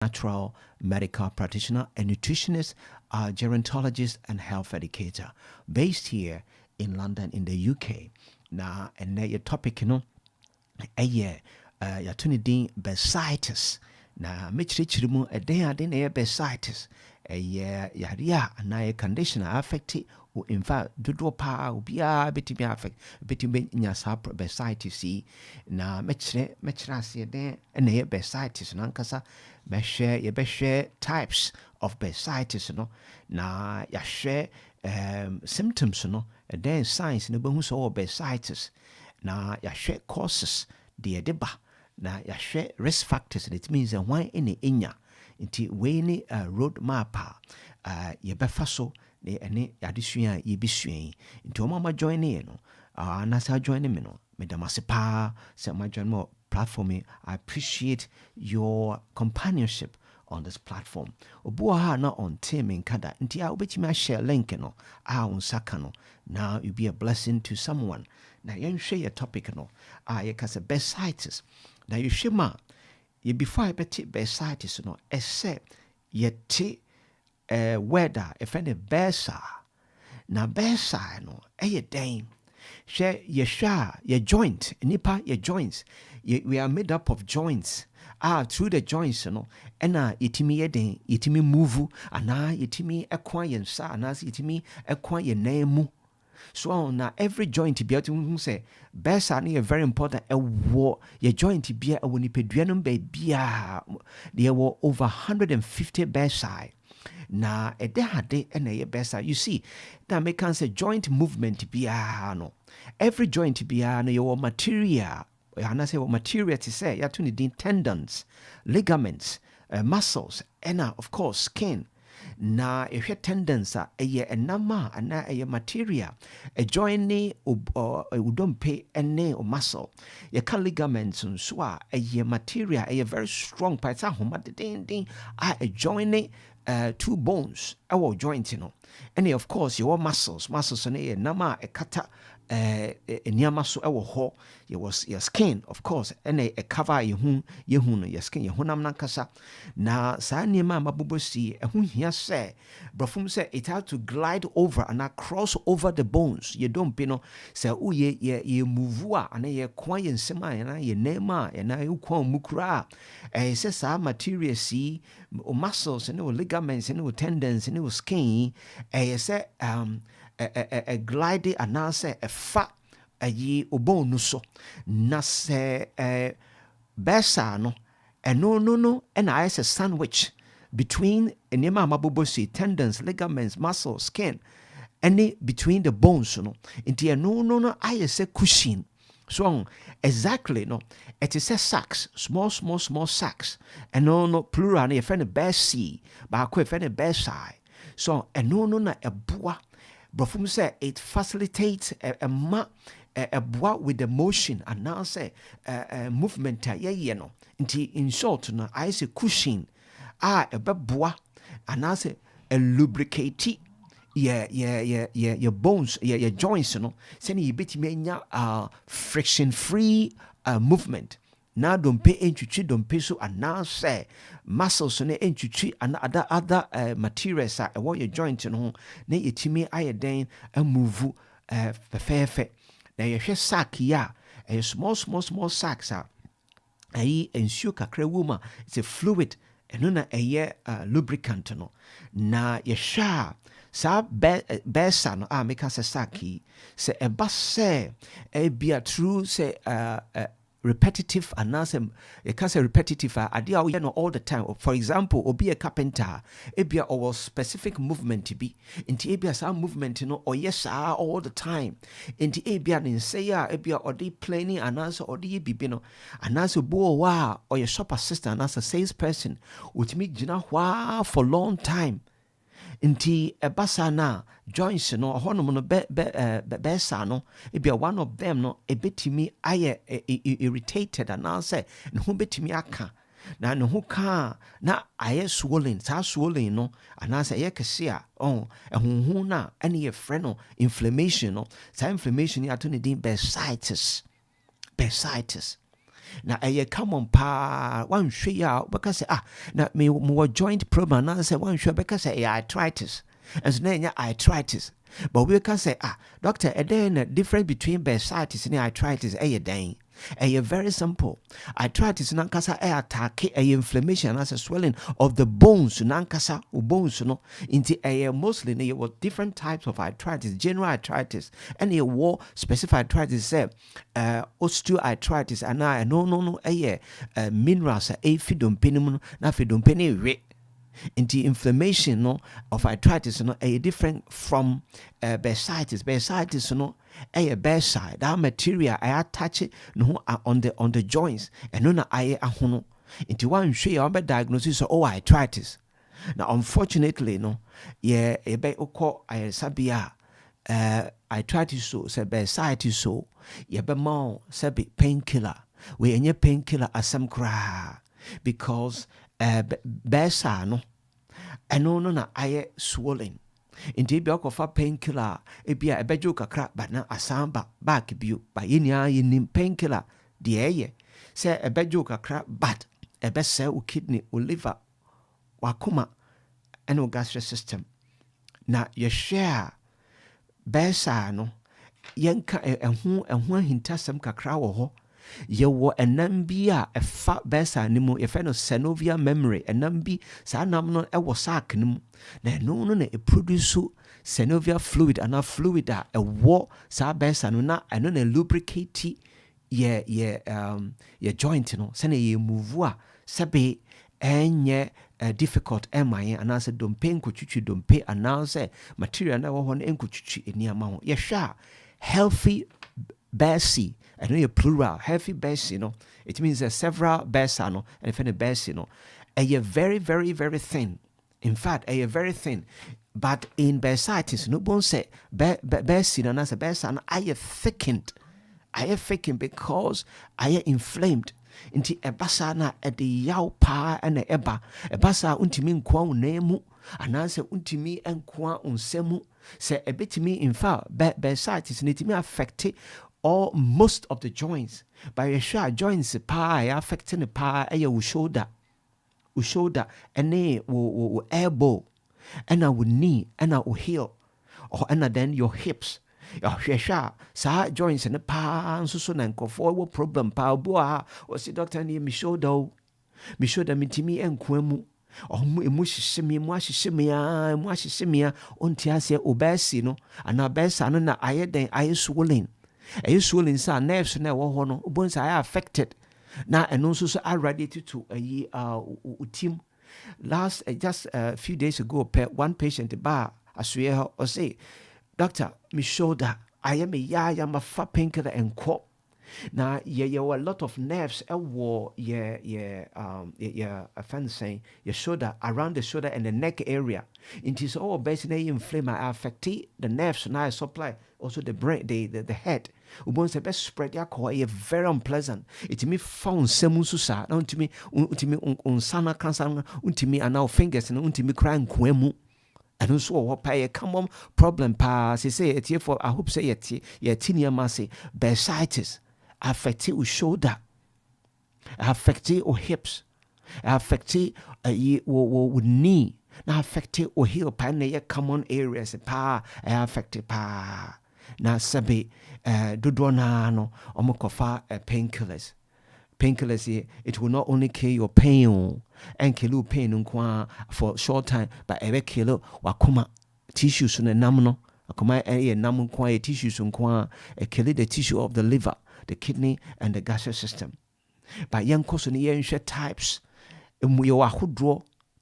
natural medical practitioner, a nutritionist, a gerontologist, and health educator, based here in London, in the UK. Now, and your topic, your bursitis. Now, mu a day I didn't bursitis. Yarea and a condition affected. In fact, do pa be a bit me affect, bit me in your sap bursitis. Now, metra see there and a bursitis, and ankasa, be share types of bursitis, Now, ya share symptoms, and then signs in the bones or bursitis. Now, ya share causes, the deba. Now, ya share risk factors, and it means that why any inya. Inti we road map ye befa so ne ene yadesua ye bisua nti oma join ne no nasa join me no medamase pa se ma join mo platform. I appreciate your companionship on this platform. Obo ha na on team in kada nti a obetimi share link no on saka no. Now you be a blessing to someone. Now you share your topic no ye kase bursitis. Now you shema ye before I bet bursitis no except ye te weather if any bursa na bursa no ye dame share ye joint nipa ye joints we are made up of joints through the joints and yetimi ye den yetimi move ana yetimi ekwa ye nsa ana yetimi ekwa ye nemu. So now every joint be able to say bursa is very important. Your joint be a wonipeduanum baby there were over 150 bursa. Now a day and a bursa. You see, that make say joint movement be no. Every joint be no your material. And I say what material to say you have to need tendons, ligaments, muscles, and of course skin. Na if your tendons are a nama and a material, a joint ne don't pay any or muscle. Your ligaments and swa a material, a very strong part of a joint two bones, our joint, And of course your muscles and a nama a kata near muscle our ho, your skin, of course, and a cover your skin, your honam nankasa. Na sani mama bubosi, a whom here say, Brafum say it had to glide over and cross over the bones. You don't pino say, oh, ye move and ye quiet sema and ye nema and I uko mukra. It says our material see muscles and ligaments and tendons and skin. I say, a glide and say a fat a ye obonuso na se besa no no and I say sandwich between enema mabobosi tendons, ligaments, muscles, skin, any between the bones into no I say cushion. So exactly it is a sacs, small sacs, and no plural if any besi but if any besi. So no a bois. Brofum say it facilitates a bois with the motion and now say movement in short I say cushion a bois and now say a lubricate your bones your joints saying you bit me friction free movement. Now don't pay entry, don't pay so and now say muscles on entry and other materials are what your joint ne yetimi iodine and move fair. Now you hear sack a small sacks are ensure kakra woman it's a fluid and no a lubricant na you sha sa besa no make us a saki say a bus say a be a true say repetitive and answer you can say repetitive idea all the time. For example, or be a carpenter, be or specific movement to be into a some movement or yes all the time into a in say or the planning and answer or the bibino and answer bo wow or your shop assistant as a salesperson with me for long time. Inti ebasa na joints no honom no besa no ebia one of them no ebetimi aye irritated and now say no betimi aka na no ho ka na aye swollen no and now say ye kese a ehunhu na ene ye frɛ no inflammation no sa inflammation ya to ne din bursitis. na ɛyɛ common pa one hwɛ ya because na me joint problem na say one hwɛ because arthritis and so na arthritis but we can say doctor then the difference between bursitis and arthritis dan very simple. Arthritis nankasa attack inflammation as a swelling of the bones nankasa bones no into mostly you were different types of arthritis, general arthritis and you war specific arthritis say osteoarthritis and no minerals fidum penum na fidum penny into inflammation no of arthritis no different from bursitis. Bursitis no bedside that material I attach it no on the joints and no na ahono into one share on diagnosis of arthritis. Now unfortunately no be oko sabia arthritis so say bursitis so be more say painkiller we any painkiller asam kra because besa no eno no na swollen inti bi akofa painkiller ebia ebejo kakra but na asamba back bio ba yenia yenim painkiller de eye say ebejo kakra but ebese o kidney o liver wakoma eno gastric system na ye share besa no yenka ehu hintasem kakra wo ho yewo enam bi a efa besa nimu yefe no synovial memory enam bi sa nam no ewo sac nimu na no no na produce synovial fluid ana fluid a ewo sa besa no na eno na lubricate ye joint no se na ye move a sebe enye difficult emaye ana se dompe nkotwitwi dompe ana se material na wo ho na nkotwitwi eniama ho ye hwa healthy besi I know your plural healthy besi no it means several besa no and if any besi no very very very thin, in fact very thin, but in bursitis no bon say besi no na say besa no thickened because inflamed into ebasa na ede yaw pa na ebasa untimi nkwa unemu ananse untimi nkwa unsemu se ebetimi in fact bursitis no timi affect or most of the joints by your sure joints affecting the pa your shoulder and wo elbow and our knee and our heel or and then your hips your sa joints and the pa so na nkofo problem pa boa o si doctor ni mi shoulder mitimi enkwemu emu hyehyemia onti ase obesi no ana besa no na swollen swollen sa nerves na wo ho no bones are affected na eno so radiated to team last just a few days ago one patient ba aswe or say doctor me shoulder I am a fat painkiller and co now a lot of nerves I find saying your shoulder around the shoulder and the neck area it is all basically inflamed affect the nerves now supply also the brain the head once the best spread ya call very unpleasant it me found semu susa now to me unsana cancer untimi and now fingers and untimi crying kwemu and also what pay a common problem pa say it here for I hope say it near massy bursitis affect your shoulder, affect your hips, affect your knee, now affect your heel, pan common areas, pa, affect pa. Now sabi dudonano omokofa painkillers. Painkillers it will not only kill your pain and kill your pain for short time, but every kill wakuma tissues na namno. Akuma namun kwa tissues kill the tissue of the liver, the kidney and the gastric system. But young person types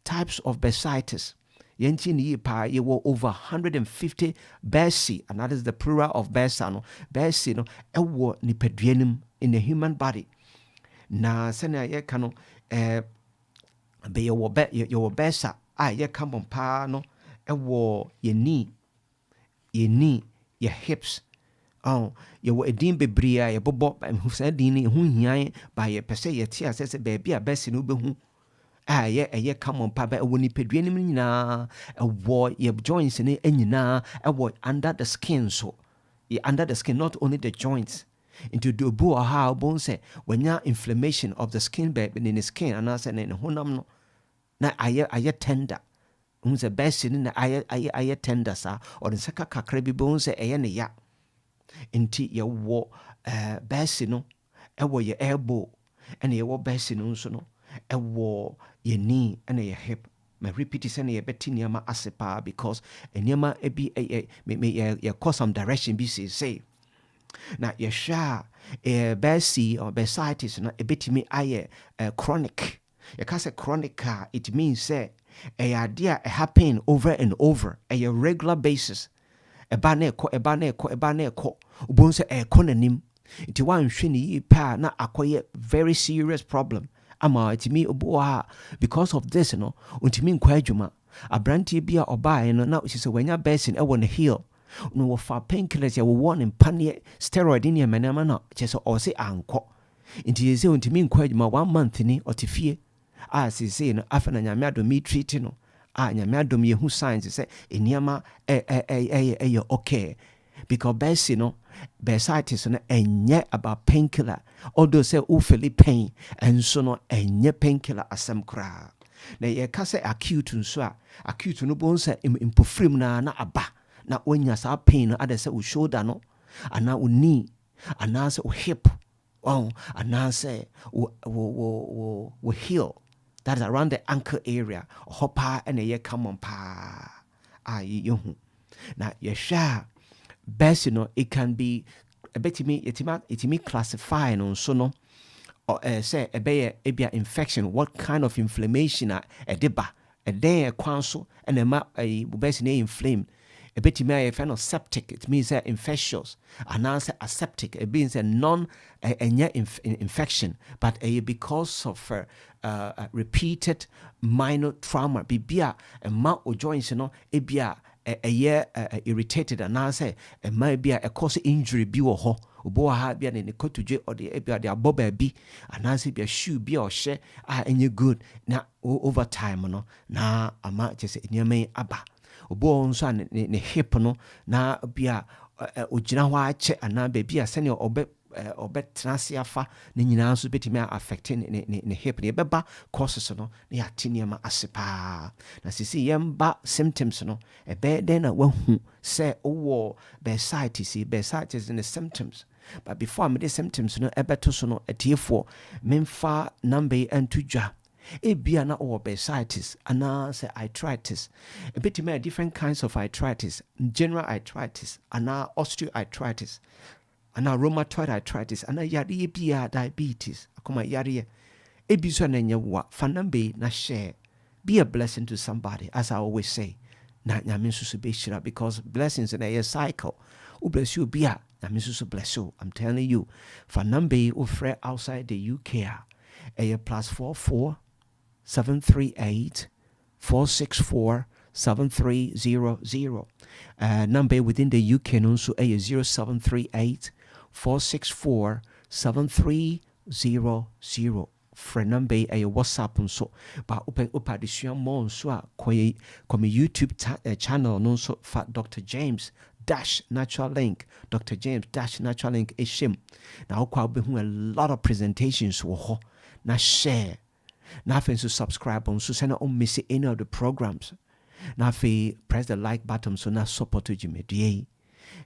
types of bursitis. You were over 150 bursi, and that is the plural of bursano. Bursino ewo nipedrianum in the human body. Na sena ye kano be your bursa ye come on pa no ewo your knee, your hips. You were a dean bebria, a bobo, and who said Dini, whom ye by a per se, your tears, says a baby, a best in Ubu. A come on, papa, when you pedrianum na a war, your joints in it, and you na a war under the skin, so ye under the skin, not only the joints. into the bo ha bone say when ya inflammation of the skin bed in the skin and I say ne honam no na aye tender unse best in aye tender sa or the saka kakra bi bone say eye ne ya inti ye wo best no e wo ye elbow and ye wo best no so no e wo ye knee and ye hip. My repeat is any beti niama asepa because niama ebi me cause some direction be say. Now ye sha Bursitis or Bursitis no ebeti me aye chronic. You can say chronic it means say a idea happen over and over a regular basis. Eba naeko ubon say e konanim. Iti wan hwe pa na akoye very serious problem. Ama itimi obo because of this no untimi nkwa adwuma abrantie bia obae no na she say wanya person e won heal no wo fa painkillers ya wo won mpane steroid ni emanama na che say o say anko nti ye say untimi nkwa adwuma 1 month ni otifie say no afa na nyame adom me treat no nyame adom ye hu signs say eniama okay because Bursitis no enye about painkiller although say o feel pain and so no enye painkiller asem kra na ye ka say acute nso acute no bon say impofrim na aba na onya sa pain no ada say o shoulder no ana o knee ana say o hip ana say o heel that is around the ankle area hopa and ye come on pa you na ye sha best it can be a bit me classify no so no or say a be infection what kind of inflammation a deba a day kwanso and a best inflamed a bit me a septic it means infectious and answer aseptic it means a non infection but because of repeated minor trauma bibia and ma o joints no ebia a year irritated and I say it might be a cause injury bi wo ho obo ha bia ne kotuje or the ebia the aboba bi and I say be a shoe bi or share any good na over time no na ama just nyame aba obo nso ne hip no na bia ogina ho ache ana ba bia sene obetrase afa ne nyina nso betimi affect ne hip ne beba causes no ne atiniama asepa na sisi yemba symptoms no ebe den na wahu say owo Bursitis in the symptoms but before me the symptoms no ebeto so no etiefo memfa number antudwa ebia na owo Bursitis ana say arthritis ebetimi different kinds of arthritis general arthritis ana osteoarthritis ana rheumatoid arthritis ana yare bia diabetes akoma yare ebi so na nyewa fanambe na share be a blessing to somebody as I always say na nyame susu be shira because blessings in a cycle who bless you bia nyame susu bless you I'm telling you fanambe ofre outside the UK a +44 738 464 7300 number within the UK no so a 0738 464 7300 friend number a WhatsApp so but open the more so come YouTube channel no so for Dr. James dash natural link Dr. James dash natural link ishim now kwa be a lot of presentations wo na share na so subscribe on so send on miss any of the programs na press the like button so na support to Jimmy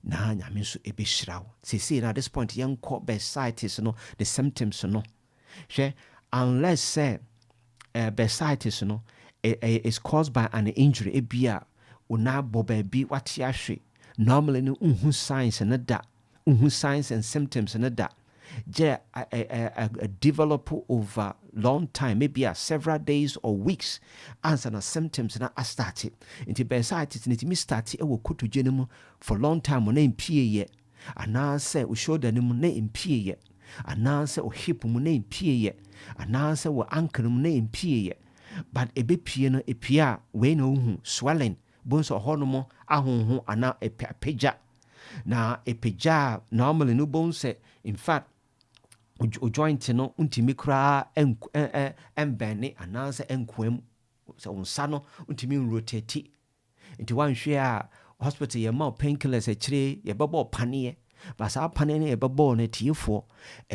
na nyame so ebeshiraw see at this point young Bursitis no the symptoms no she unless say Bursitis no is caused by an injury ebia una boba bi wate ahwe normally no unhu signs and da unhu signs and symptoms and da je develop over long time maybe several days or weeks answer na symptoms na started into Bursitis it me start e wo kotuje mu for long time na impie ye ana say o shoulder mu na impie ye ana say o hip mu na impie ye ana say o ankle mu na impie ye but ebe pie no epia we no hu swelling bones hono ahonho ana epeja na epeja normally no bones in fact o joint no untimi kra embene ananse enkwam so unsa no untimi rotate nti wanhwe a hospital ye ma painkillers a chire ye bebo pane but saa pane ne ɛbɛbɔ ne tiefo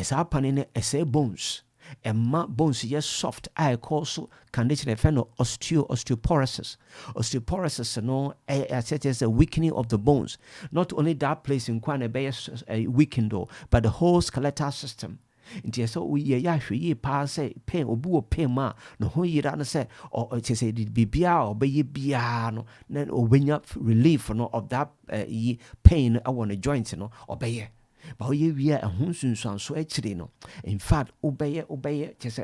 saa pane ne ɛsɛ bones ɛma bones yɛ soft a ɛkɔ so condition ɛfɛ no osteoporosis. Osteoporosis no as a weakening of the bones. Not only that place in kwan ɛbɛyɛ weakened but the whole skeletal system. Nti ɛsɛ woyɛ ahwɛ yie paa sɛ pain obi wɔ pain ma no ho yira no sɛ sɛ biribiara ɔbɛyɛ biara no na ɔbɛnya relief no of that pain ɛwɔ no joint no ɔbɛyɛ. But oye wie ɛho nsunsuanso akyire no, in fact obɛyɛ kyɛ sɛ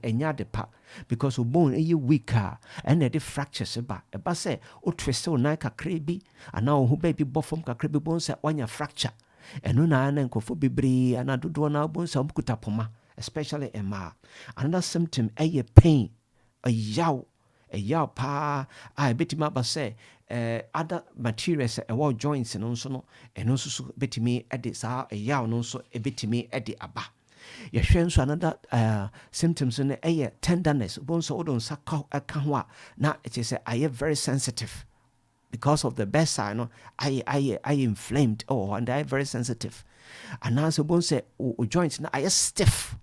ɛnya de pa because o bone ɛyɛ weak a ɛna ɛde fractures ba ɛba sɛ o twist o nan kakra bi anaa o ho baabi bɔ fam kakra bi bone sɛ wanya fracture ɛno na nkɔfo bebree ana dodoɔ na bone sɛ ɔmkuta poma especially ɛmaa. Another symptom ɛyɛ pain ɛyaw paa a ɛbɛtumi aba sɛ other materials ɛwɔ joints no nso no ɛno nso so ɛbɛtumi ɛde saa ɛyaw no nso ɛbɛtumi ɛde aba. Yɛhwɛ nso another symptoms no ɛyɛ tenderness. Bone sɛ wode nsa ka ho a na ɛkyɛ sɛ ayɛ very sensitive because of the bedside no ayɛ inflamed and ayɛ very sensitive. Anaasɛ bone sɛ o joint no ayɛ stiff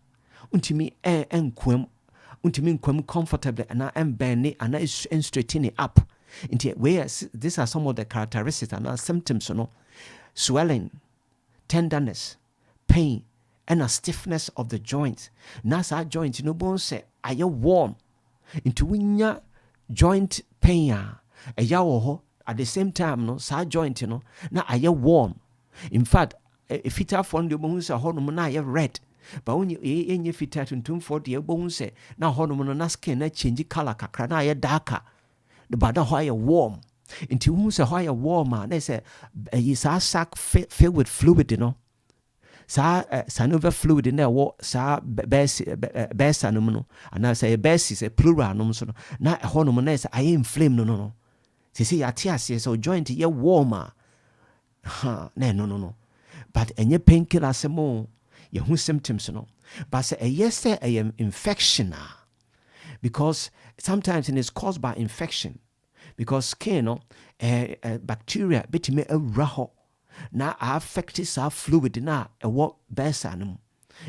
untumi nkwam comfortably ana mbɛne ana straighten it up. These are some of the characteristics and symptoms, swelling, tenderness, pain, and a stiffness of the joints. Nasa joint, bone say, are you warm? Into winya joint pain, a yawo at the same time, sa joint, na are you warm? In fact, if it are found the bones are hormone, you red. But when you in your fit at 240 bones say, now hormone na skin na change color kakra na darker. The bada higher warm. Into who's a higher warmer, they say, is our sack filled with fluid, Sanover fluid in there, what sa best animal, and I say a best is a plural, not a hormone, I inflame, no. See, a tears, so joint ye warmer. No. But any painkiller, some more, your who symptoms, But say a yes, say I am infection. Because sometimes it is caused by infection. Because skin, bacteria, betime a raho. Na affect our fluid na a what besanum.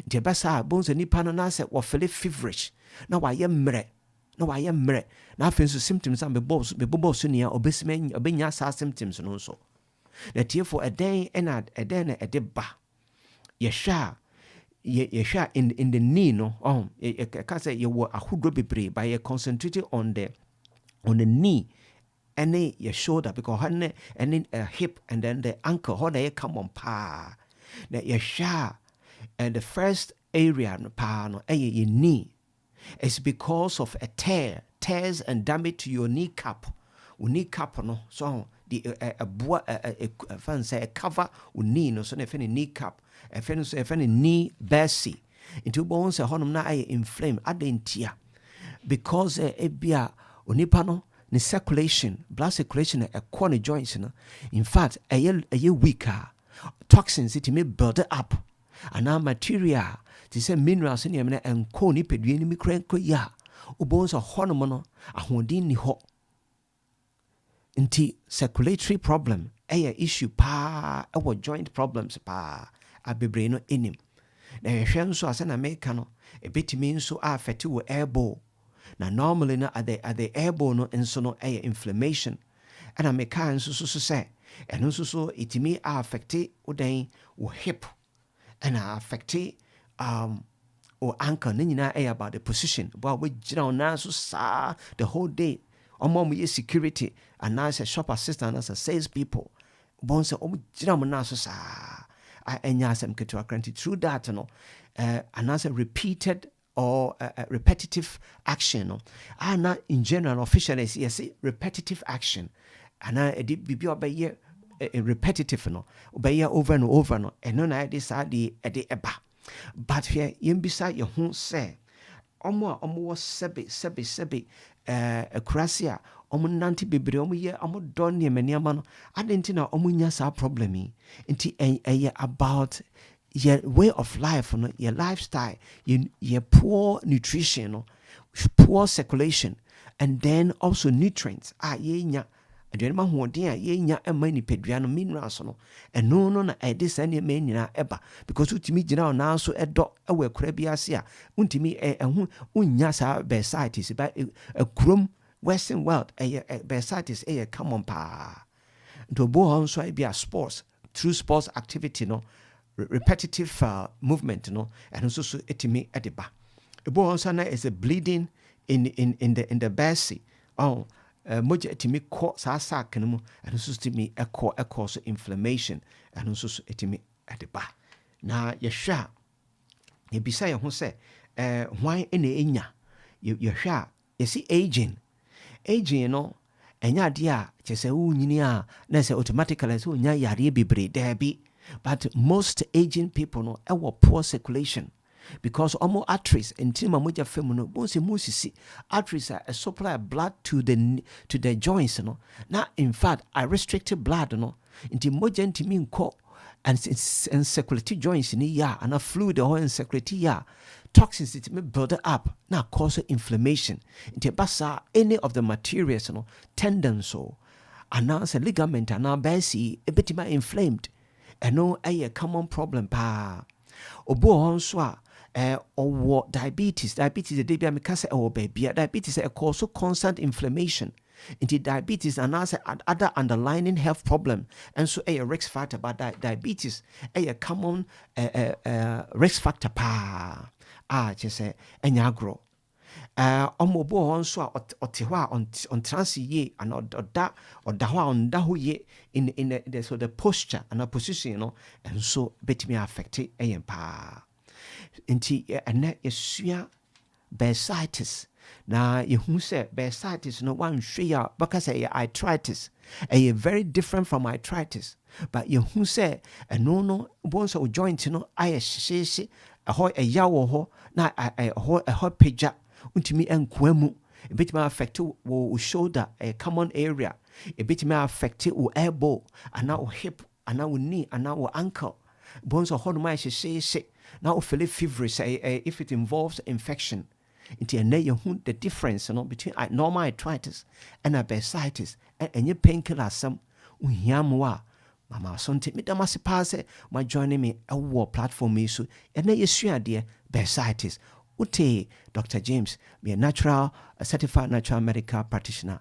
The besa bones and nipanana said, what feel feverish. Now I am mere. Now feel symptoms and be boss near obesmen, obenya sa symptoms and also. That here for a day and a day a deba. Yesha. Yesha in the knee, I can't say you were a hood be by a concentrated on the knee and your shoulder because and then a hip and then the ankle, how they come on pa. That yesha and the first area pa no your knee is because of a tears and damage to your kneecap. Kneecap no so the a cover knee no so the kneecap. If any knee bessie into bones a honum na inflame adentia because ebia onipano ni circulation blood circulation a corner joints in fact a weaker toxins it may build up and our material to say minerals in yamina and coni pedini mikrenko ya bones a honum a hondin ni ho inti circulatory problem a issue pa our joint problems pa abebre no enim na yehwe nso ase na meka no ebetimi nso affect wo elbow na normally na at the elbow no nso no inflammation and meka nso so say eno nso so itimi affect wo dan wo hip and affect or ankle ne nyina about the position but we gina na so sa the whole day omo mo security and as a shop assistant as a sales people bon say omo gina mo na so sa through that, and as a repeated or repetitive action, and not in general officially yes repetitive action, and I did be repetitive obey over and over and no I decide the eba. But here in beside your home say almost sebi crasia nanti bebre ye don ye maniama no adenti na nya sa problem yi nti about your way of life no your lifestyle your poor nutrition no poor circulation and then also nutrients ye nya aduane ma hoɔden a yɛnya ɛma nipadua no minerals no ɛno no na ɛde saa nneɛma nyinaa ɛba because wotumi gyina ɔnaa so ɛdɔ ɛwɔ akura bi ase a wontumi ɛho wonnya saa bursitis ba akurom western world bursitis ɛyɛ common paa nti obo hɔ nso bi a sports through sports activity no repetitive movement no ɛno nso so ɛtumi ɛde ba obo hɔ nso na is a bleeding in the bursa moja etimi kɔ saa sack no mu ɛno nso timi ɛkɔ so inflammation ɛno nso so etimi ɛde ba na yɛhwɛ a yɛbisa yɛ ho sɛ hwan ɛna ɛnya yɛhwɛ a yɛsi aging no ɛnya adeɛ a kyɛ sɛ wonyini a na sɛ automatically sɛ wonya yareɛ bebree daabi but most aging people no ɛwɔ poor circulation because almost arteries nti ma moja fam no bo se musisi arteries a supply blood to the joints no na in fact I restricted blood no nti moja ntimi nkɔ and circulatory joints ni ya and a fluid or in circulatory ya toxins it may build up na cause inflammation nti basa any of the materials no tendons so announce a ligament and basi a bit inflamed and no a common problem pa obo honso a or diabetes the baby amekase or baby diabetes cause constant inflammation into diabetes and also other underlying health problem and so a risk factor but diabetes a common risk factor pa just say enyagro omobo honso a otewa on transi and oda on da ho ye in the so the posture and a position you know and so betimi affect e pa nti ene esua bursitis na yehu sɛ bursitis no one hwe because say arthritis very different from arthritis but yehu sɛ eno no bones o joint no ayɛ hyehye ɛhɔ ɛya wɔ hɔ na ɛhɔ pagya untimi enkoa mu ebetimi affect wo shoulder a common area ebetimi affect wo elbow ana wo hip ana wo knee ana wo ankle bones o hɔ no ayɛ hyehye now we feel feverish if it involves infection into the difference between normal arthritis and a bursitis and your painkiller some unhiamwa mama sonte me damase pass my joining me a war platform me so and you sure dear bursitis ute Dr. James be a certified natural medical practitioner.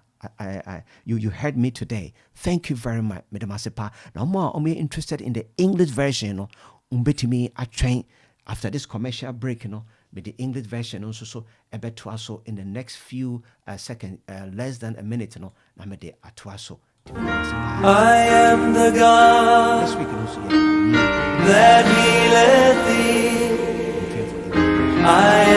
You heard me today. Thank you very much, Madam Asepa. Now more I'm interested in the English version umbetimi a train after this commercial break with the English version also so a bit also in the next few seconds less than a minute na me de atwaso I am the God this week also that healeth thee I